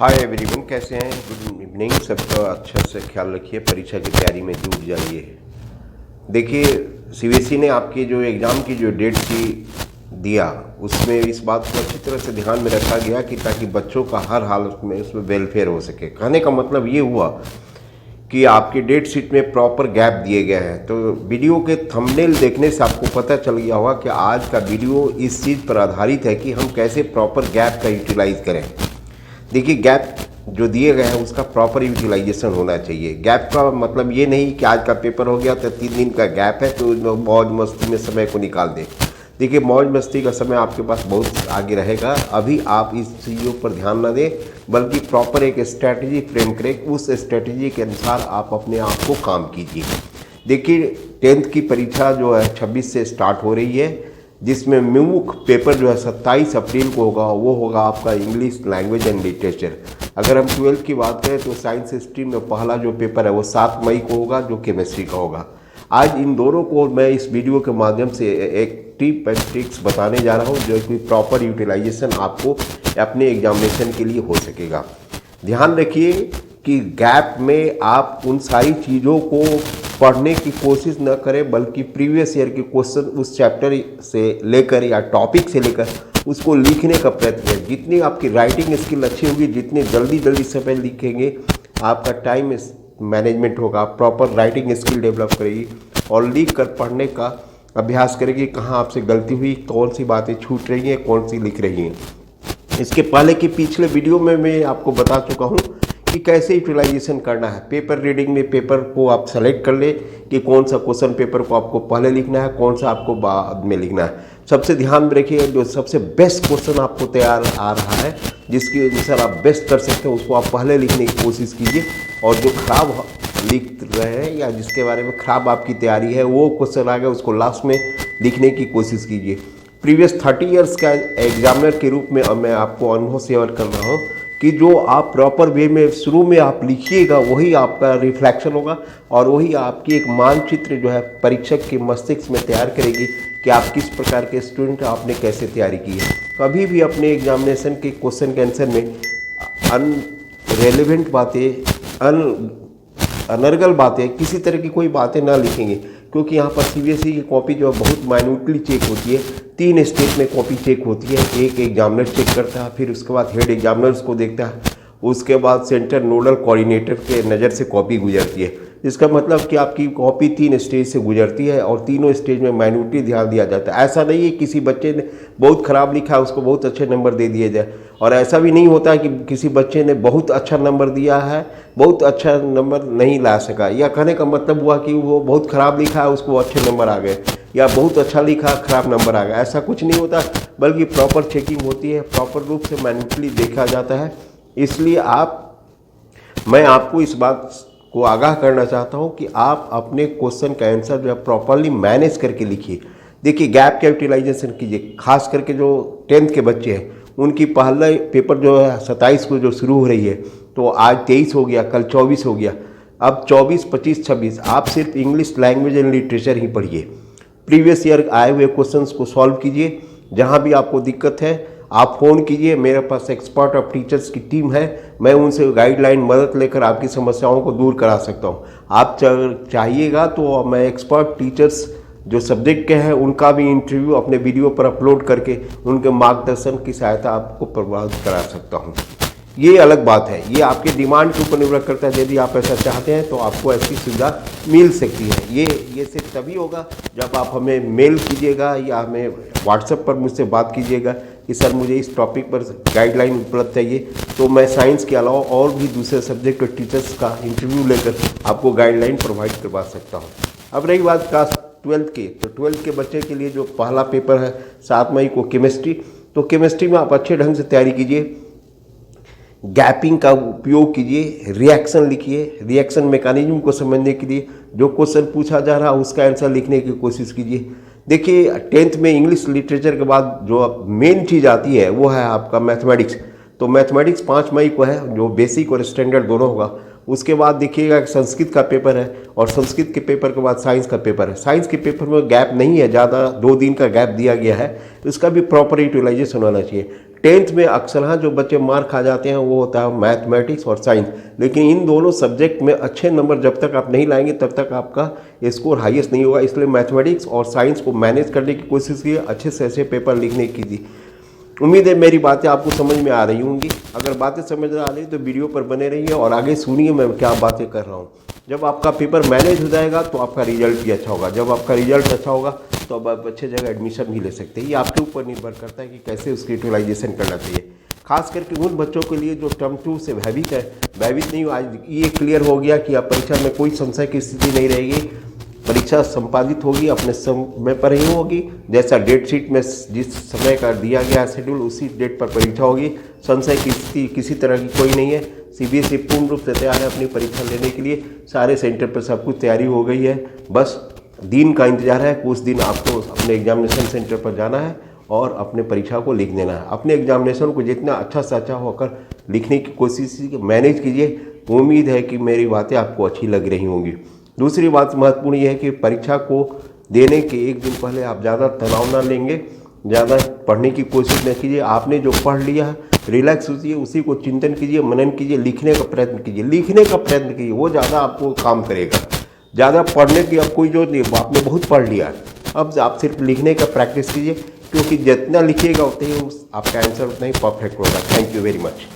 Hi everyone, कैसे हैं? Good evening. सबका अच्छा से ख्याल रखिए, परीक्षा की तैयारी में जुट जाइए। देखिए, सीबीएसई ने आपके जो एग्ज़ाम की जो डेट थी दिया, उसमें इस बात को अच्छी तरह से ध्यान में रखा गया कि ताकि बच्चों का हर हालत में उसमें वेलफेयर हो सके। कहने का मतलब ये हुआ कि आपके डेट शीट में प्रॉपर गैप दिए गए हैं। तो वीडियो के थंबनेल देखने से आपको पता चल गया होगा कि आज का वीडियो इस चीज़ पर आधारित है कि हम कैसे प्रॉपर गैप का यूटिलाइज करें। देखिए, गैप जो दिए गए हैं उसका प्रॉपर यूटिलाइजेशन होना चाहिए। गैप का मतलब ये नहीं कि आज का पेपर हो गया तो 3 दिन का गैप है तो मौज मस्ती में समय को निकाल दें। देखिए, मौज मस्ती का समय आपके पास बहुत आगे रहेगा। अभी आप इस चीज़ों पर ध्यान ना दें, बल्कि प्रॉपर एक स्ट्रैटेजी फ्रेम करें। उस स्ट्रैटेजी के अनुसार आप अपने आप को काम कीजिए। देखिए, 10th की परीक्षा जो है 26 से स्टार्ट हो रही है, जिसमें मुख्य पेपर जो है 27 अप्रैल को होगा। वो होगा आपका इंग्लिश लैंग्वेज एंड लिटरेचर। अगर हम 12th की बात करें तो साइंस स्ट्रीम में पहला जो पेपर है वो 7 मई को होगा, जो केमिस्ट्री का होगा। आज इन दोनों को मैं इस वीडियो के माध्यम से एक टिप एंड ट्रिक्स बताने जा रहा हूँ, जो कि प्रॉपर यूटिलाइजेशन आपको अपने एग्जामिनेशन के लिए हो सकेगा। ध्यान रखिए कि गैप में आप उन सारी चीज़ों को पढ़ने की कोशिश न करें, बल्कि प्रीवियस ईयर के क्वेश्चन उस चैप्टर से लेकर या टॉपिक से लेकर उसको लिखने का प्रयत्न करें। जितनी आपकी राइटिंग स्किल अच्छी होगी, जितने जल्दी समय लिखेंगे, आपका टाइम मैनेजमेंट होगा, प्रॉपर राइटिंग स्किल डेवलप करेगी और लिख कर पढ़ने का अभ्यास करेगी। कहाँ आपसे गलती हुई, कौन सी बातें छूट रही हैं, कौन सी लिख रही हैं। इसके पहले के पिछले वीडियो में मैं आपको बता चुका हूँ कि कैसे यूटिलाइजेशन करना है। पेपर रीडिंग में पेपर को आप सेलेक्ट कर ले कि कौन सा क्वेश्चन पेपर को आपको पहले लिखना है, कौन सा आपको बाद में लिखना है। सबसे ध्यान में रखिए, जो सबसे बेस्ट क्वेश्चन आपको तैयार आ रहा है, जिसके अनुसार आप बेस्ट कर सकते हैं, उसको आप पहले लिखने की कोशिश कीजिए। और जो खराब लिख रहे हैं या जिसके बारे में खराब आपकी तैयारी है, वो क्वेश्चन आ गया, उसको लास्ट में लिखने की कोशिश कीजिए। प्रीवियस 30 ईयर्स का एग्जामिनर के रूप में मैं आपको अनुभव शेयर कर रहा हूँ कि जो आप प्रॉपर वे में शुरू में आप लिखिएगा, वही आपका रिफ्लेक्शन होगा और वही आपकी एक मानचित्र जो है परीक्षक के मस्तिष्क में तैयार करेगी कि आप किस प्रकार के स्टूडेंट, आपने कैसे तैयारी की है। कभी भी अपने एग्जामिनेशन के क्वेश्चन के आंसर में अनरेलेवेंट बातें, अनर्गल बातें, किसी तरह की कोई बातें ना लिखेंगे, क्योंकि यहाँ पर सीबीएसई की कॉपी जो है बहुत माइन्यूटली चेक होती है। 3 स्टेज में कॉपी चेक होती है। एक एग्जामिनर चेक करता है, फिर उसके बाद हेड एग्जामिनर्स को देखता है, उसके बाद सेंटर नोडल कोऑर्डिनेटर के नज़र से कॉपी गुजरती है। इसका मतलब कि आपकी कॉपी 3 स्टेज से गुजरती है और तीनों स्टेज में माइन्यूटली ध्यान दिया जाता है। ऐसा नहीं है किसी बच्चे ने बहुत ख़राब लिखा है उसको बहुत अच्छे नंबर दे दिए जाए, और ऐसा भी नहीं होता कि किसी बच्चे ने बहुत अच्छा नंबर दिया है, बहुत अच्छा नंबर नहीं ला सका। या कहने का मतलब हुआ कि वो बहुत ख़राब लिखा है, उसको अच्छे नंबर आ गए, या बहुत अच्छा लिखा खराब नंबर आ गया। ऐसा कुछ नहीं होता, बल्कि प्रॉपर चेकिंग होती है, प्रॉपर रूप से मैन्युअली देखा जाता है। इसलिए मैं आपको इस बात को आगाह करना चाहता हूं कि आप अपने क्वेश्चन का आंसर जो है प्रॉपरली मैनेज करके लिखिए। देखिए, गैप का यूटिलाइजेशन कीजिए। खास करके जो 10th के बच्चे हैं, उनकी पहला पेपर जो है 27 को जो शुरू हो रही है, तो आज 23 हो गया, कल 24 हो गया, अब 24, 25, 26 आप सिर्फ इंग्लिश लैंग्वेज एंड लिटरेचर ही पढ़िए। प्रीवियस ईयर आए हुए क्वेश्चंस को सॉल्व कीजिए। जहां भी आपको दिक्कत है आप फ़ोन कीजिए, मेरे पास एक्सपर्ट ऑफ टीचर्स की टीम है, मैं उनसे गाइडलाइन मदद लेकर आपकी समस्याओं को दूर करा सकता हूं। आप चाहिएगा तो मैं एक्सपर्ट टीचर्स जो सब्जेक्ट के हैं उनका भी इंटरव्यू अपने वीडियो पर अपलोड करके उनके मार्गदर्शन की सहायता आपको प्रदान करा सकता हूं। ये अलग बात है, ये आपके डिमांड के ऊपर निर्भर करता है। यदि आप ऐसा चाहते हैं तो आपको ऐसी सुविधा मिल सकती है। ये सिर्फ तभी होगा जब आप हमें मेल कीजिएगा या हमें व्हाट्सएप पर मुझसे बात कीजिएगा कि सर मुझे इस टॉपिक पर गाइडलाइन उपलब्ध चाहिए, तो मैं साइंस के अलावा और भी दूसरे सब्जेक्ट और टीचर्स का इंटरव्यू लेकर आपको गाइडलाइन प्रोवाइड करवा सकता हूँ। अब रही बात क्लास 12th की, तो 12th के बच्चे के लिए जो पहला पेपर है 7 मई को केमिस्ट्री, तो केमिस्ट्री में आप अच्छे ढंग से तैयारी कीजिए। गैपिंग का उपयोग कीजिए, रिएक्शन लिखिए, रिएक्शन मैकेनिज्म को समझने के लिए जो क्वेश्चन पूछा जा रहा है उसका आंसर लिखने की कोशिश कीजिए। देखिए, 10th में इंग्लिश लिटरेचर के बाद जो मेन चीज़ आती है वो है आपका मैथमेटिक्स। तो मैथमेटिक्स 5 मई को है, जो बेसिक और स्टैंडर्ड दोनों होगा। उसके बाद देखिएगा कि संस्कृत का पेपर है, और संस्कृत के पेपर के बाद साइंस का पेपर है। साइंस के पेपर में गैप नहीं है ज़्यादा, 2 दिन का गैप दिया गया है, तो इसका भी प्रॉपर यूटिलाइजेशन होना चाहिए। 10th में अक्सर हाँ जो बच्चे मार खा जाते हैं वो होता है मैथमेटिक्स और साइंस, लेकिन इन दोनों सब्जेक्ट में अच्छे नंबर जब तक आप नहीं लाएंगे तब तक आपका स्कोर हाईएस्ट नहीं होगा। इसलिए मैथमेटिक्स और साइंस को मैनेज करने की कोशिश कीजिए, अच्छे से अच्छे पेपर लिखने की। उम्मीद है मेरी बातें आपको समझ में आ रही होंगी। अगर बातें समझ में आ रही तो वीडियो पर बने रहिए और आगे सुनिए मैं क्या बातें कर रहा हूँ। जब आपका पेपर मैनेज हो जाएगा तो आपका रिजल्ट भी अच्छा होगा। जब आपका रिजल्ट अच्छा होगा तो अब आप अच्छे जगह एडमिशन भी ले सकते हैं। ये आपके ऊपर निर्भर करता है कि कैसे उसकी यूटिलाइजेशन करना चाहिए। खास करके उन बच्चों के लिए जो टर्म 2 से भयभीत नहीं हो, आज ये क्लियर हो गया कि आप परीक्षा में कोई संशय की स्थिति नहीं रहेगी। परीक्षा संपादित होगी, अपने समय पर ही होगी। जैसा डेट शीट में जिस समय का दिया गया शेड्यूल उसी डेट पर परीक्षा होगी। संशय की स्थिति किसी तरह की कोई नहीं है। सीबीएसई पूर्ण रूप से तैयार है अपनी परीक्षा लेने के लिए। सारे सेंटर पर सब कुछ तैयारी हो गई है, बस दिन का इंतजार है। कुछ दिन आपको अपने एग्जामिनेशन सेंटर पर जाना है और अपने परीक्षा को लिख देना है। अपने एग्जामिनेशन को जितना अच्छा से अच्छा होकर लिखने की कोशिश मैनेज कीजिए। उम्मीद है कि मेरी बातें आपको अच्छी लग रही होंगी। दूसरी बात महत्वपूर्ण यह है कि परीक्षा को देने के एक दिन पहले आप ज़्यादा तनाव ना लेंगे, ज़्यादा पढ़ने की कोशिश न कीजिए। आपने जो पढ़ लिया है रिलैक्स कीजिए, उसी को चिंतन कीजिए, मनन कीजिए, लिखने का प्रयत्न कीजिए, वो ज़्यादा आपको काम करेगा। ज़्यादा पढ़ने की अब कोई जरूरत नहीं, आपने बहुत पढ़ लिया है, अब आप सिर्फ लिखने का प्रैक्टिस कीजिए, क्योंकि जितना लिखिएगा उतना ही आपका आंसर उतना ही परफेक्ट होगा। Thank you very much.